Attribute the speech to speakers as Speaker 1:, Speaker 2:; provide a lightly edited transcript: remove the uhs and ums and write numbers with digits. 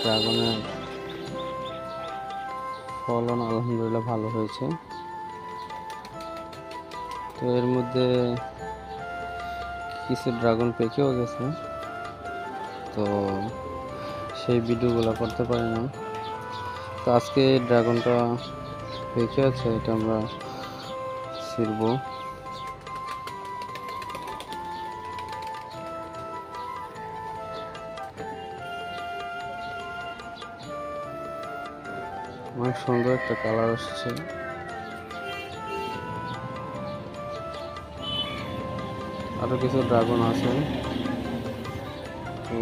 Speaker 1: ড্রাগনের ফলন আলহামদুলিল্লাহ ভালো হয়েছে। তো এর মধ্যে কিছু ড্রাগন পেকেও গেছে, তো সেই ভিডিওগুলো করতে পারি না। তো আজকে ড্রাগনটা পেকে আছে, এটা আমরা ছিড়বো। অনেক সুন্দর একটা কালার আসছে। আরো কিছু ড্রাগন আছে, তো